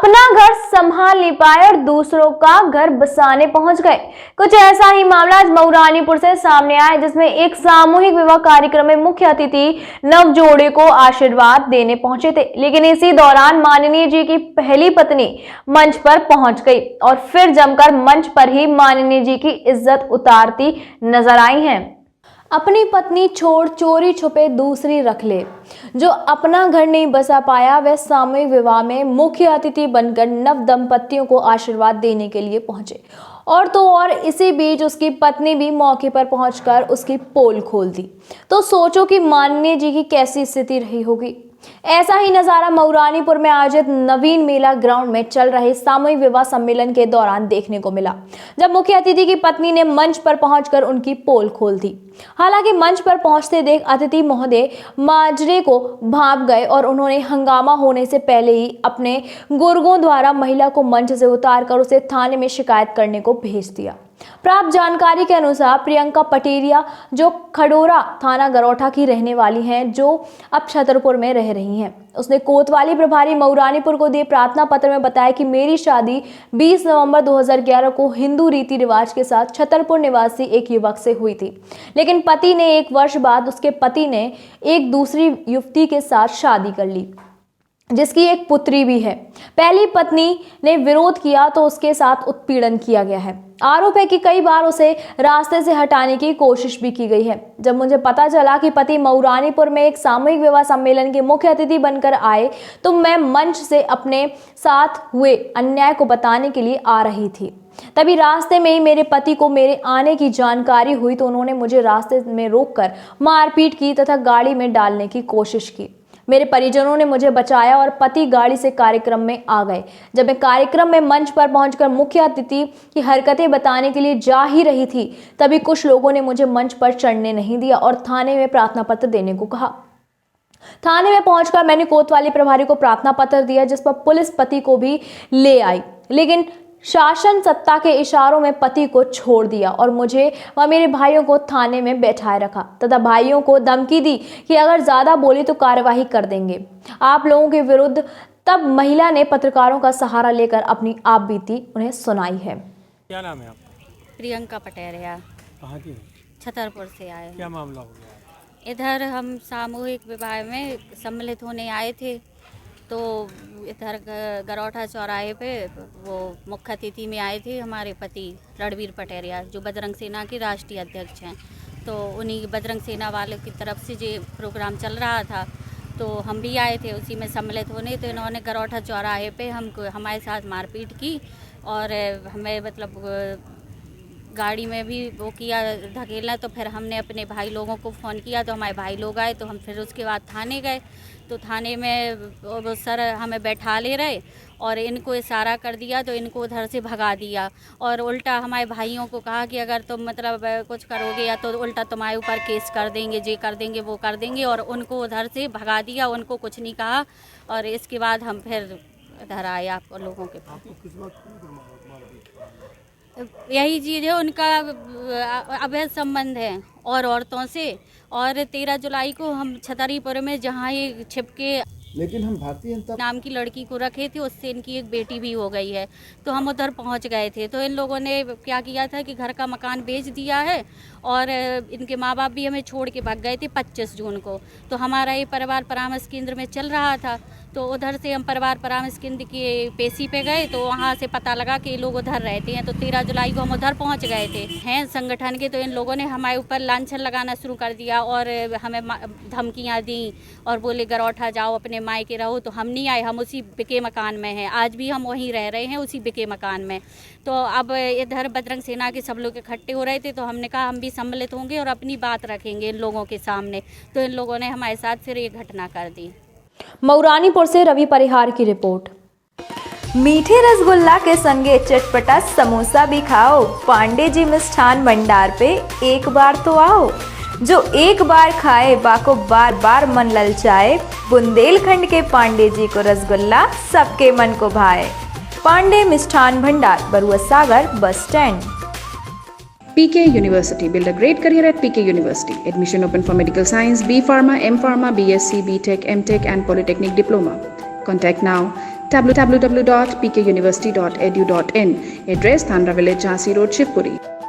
अपना घर संभाल नहीं पाए और दूसरों का घर बसाने पहुंच गए। कुछ ऐसा ही मामला आज मऊरानीपुर से सामने आया, जिसमें एक सामूहिक विवाह कार्यक्रम में मुख्य अतिथि नव जोड़े को आशीर्वाद देने पहुंचे थे, लेकिन इसी दौरान माननीय जी की पहली पत्नी मंच पर पहुंच गई और फिर जमकर मंच पर ही माननीय जी की इज्जत उतारती नजर आई हैं। अपनी पत्नी छोड़ चोरी छुपे दूसरी रख ले। जो अपना घर नहीं बसा पाया वह सामूहिक विवाह में मुख्य अतिथि बनकर नव दंपतियों को आशीर्वाद देने के लिए पहुंचे। और तो और इसी बीच उसकी पत्नी भी मौके पर पहुंचकर उसकी पोल खोल दी। तो सोचो कि माननीय जी की कैसी स्थिति रही होगी। ऐसा ही नजारा मऊरानीपुर में आयोजित नवीन मेला ग्राउंड में चल रहे सामूहिक विवाह सम्मेलन के दौरान देखने को मिला, जब मुख्य अतिथि की पत्नी ने मंच पर पहुंचकर उनकी पोल खोल दी। हालांकि मंच पर पहुंचते देख अतिथि महोदय माजरे को भांप गए और उन्होंने हंगामा होने से पहले ही अपने गुर्गों द्वारा महिला को मंच से उतारकर उसे थाने में शिकायत करने को भेज दिया। प्राप्त जानकारी के अनुसार प्रियंका पटेरिया, जो खडोरा थाना गरौठा की रहने वाली हैं, जो अब छतरपुर में रह रही हैं, उसने कोतवाली प्रभारी मऊरानीपुर को दिए प्रार्थना पत्र में बताया कि मेरी शादी 20 नवंबर 2011 को हिंदू रीति रिवाज के साथ छतरपुर निवासी एक युवक से हुई थी, लेकिन पति ने 1 वर्ष बाद उसके पति ने एक दूसरी युवती के साथ शादी कर ली, जिसकी एक पुत्री भी है। पहली पत्नी ने विरोध किया तो उसके साथ उत्पीड़न किया गया है। आरोप है कि कई बार उसे रास्ते से हटाने की कोशिश भी की गई है। जब मुझे पता चला कि पति मऊरानीपुर में एक सामूहिक विवाह सम्मेलन के मुख्य अतिथि बनकर आए, तो मैं मंच से अपने साथ हुए अन्याय को बताने के लिए आ रही थी। तभी रास्ते में ही मेरे पति को मेरे आने की जानकारी हुई, तो उन्होंने मुझे रास्ते में रोककर मारपीट की तथा गाड़ी में डालने की कोशिश की। मेरे परिजनों ने मुझे बचाया और पति गाड़ी से कार्यक्रम में आ गए। जब मैं कार्यक्रम में मंच पर पहुंचकर मुख्य अतिथि की हरकतें बताने के लिए जा ही रही थी, तभी कुछ लोगों ने मुझे मंच पर चढ़ने नहीं दिया और थाने में प्रार्थना पत्र देने को कहा। थाने में पहुंचकर मैंने कोतवाली प्रभारी को प्रार्थना पत्र दिया, जिस पर पुलिस पति को भी ले आई, लेकिन शासन सत्ता के इशारों में पति को छोड़ दिया और मुझे व मेरे भाइयों को थाने में बैठाए रखा तथा भाइयों को धमकी दी कि अगर ज्यादा बोली तो कार्यवाही कर देंगे आप लोगों के विरुद्ध। तब महिला ने पत्रकारों का सहारा लेकर अपनी आप बीती उन्हें सुनाई है। क्या नाम है आपका? प्रियंका पटेरिया। कहाँ की? छतरपुर से आए। क्या मामला हो गया? इधर हम सामूहिक विवाह में सम्मिलित होने आए थे, तो इधर गरौठा चौराहे पे वो मुख्य अतिथि में आए थे हमारे पति रणवीर पटेरिया, जो बजरंग सेना के राष्ट्रीय अध्यक्ष हैं। तो उन्हीं बजरंग सेना वाले की तरफ से जो प्रोग्राम चल रहा था, तो हम भी आए थे उसी में सम्मिलित होने। तो इन्होंने गरौठा चौराहे पे हमारे साथ मारपीट की और हमें मतलब गाड़ी में भी वो किया धकेलना। तो फिर हमने अपने भाई लोगों को फ़ोन किया, तो हमारे भाई लोग आए। तो हम फिर उसके बाद थाने गए, तो थाने में वो सर हमें बैठा ले रहे और इनको इशारा कर दिया, तो इनको उधर से भगा दिया और उल्टा हमारे भाइयों को कहा कि अगर तुम मतलब कुछ करोगे या तो उल्टा तुम्हारे ऊपर केस कर देंगे, ये कर देंगे वो कर देंगे, और उनको उधर से भगा दिया। उनको कुछ नहीं कहा और इसके बाद हम फिर इधर आए आप लोगों के पास। यही चीज़ है, उनका अवैध संबंध है और औरतों से। और 13 जुलाई को हम छतरपुर में जहाँ ये छिपके, लेकिन हम भारतीय जनता नाम की लड़की को रखे थे, उससे इनकी एक बेटी भी हो गई है। तो हम उधर पहुंच गए थे, तो इन लोगों ने क्या किया था कि घर का मकान बेच दिया है और इनके माँ बाप भी हमें छोड़ के भाग गए थे 25 जून को। तो हमारा ये परिवार परामर्श केंद्र में चल रहा था, तो उधर से हम परिवार परामर्श केंद्र के पेशी पे गए, तो वहाँ से पता लगा कि ये लोग उधर रहते हैं। तो 13 जुलाई को हम उधर पहुँच गए थे हैं संगठन के। तो इन लोगों ने हमारे ऊपर लांछन लगाना शुरू कर दिया और हमें धमकियाँ दी और बोले गरौठा जाओ, अपने मायके रहो। तो हम नहीं आए, हम उसी बिके मकान में हैं, आज भी हम वहीं रह रहे हैं उसी बिके मकान में। तो अब इधर बजरंग सेना के सब लोग इकट्ठे हो रहे थे, तो हमने कहा हम भी सम्मिलित होंगे और अपनी बात रखेंगे इन लोगों के सामने। तो इन लोगों ने हमारे साथ फिर ये घटना कर दी। मऊरानीपुर से रवि परिहार की रिपोर्ट। मीठे रसगुल्ला के संगे चटपटा समोसा भी खाओ, पांडे जी मिष्ठान भंडार पे एक बार तो आओ। जो एक बार खाए बाको बार बार मन ललचाए, बुंदेलखंड के पांडे जी को रसगुल्ला सबके मन को भाए। Pandey Mishthan Bhandar, Barua Sagar bus stand. PK University. Build a great career at PK University. Admission open for Medical Science, B Pharma, M Pharma, BSc, BTech, MTech and Polytechnic Diploma. Contact now www.pkuniversity.edu.in. Address Thandra Village, Jhansi Road, Shivpuri.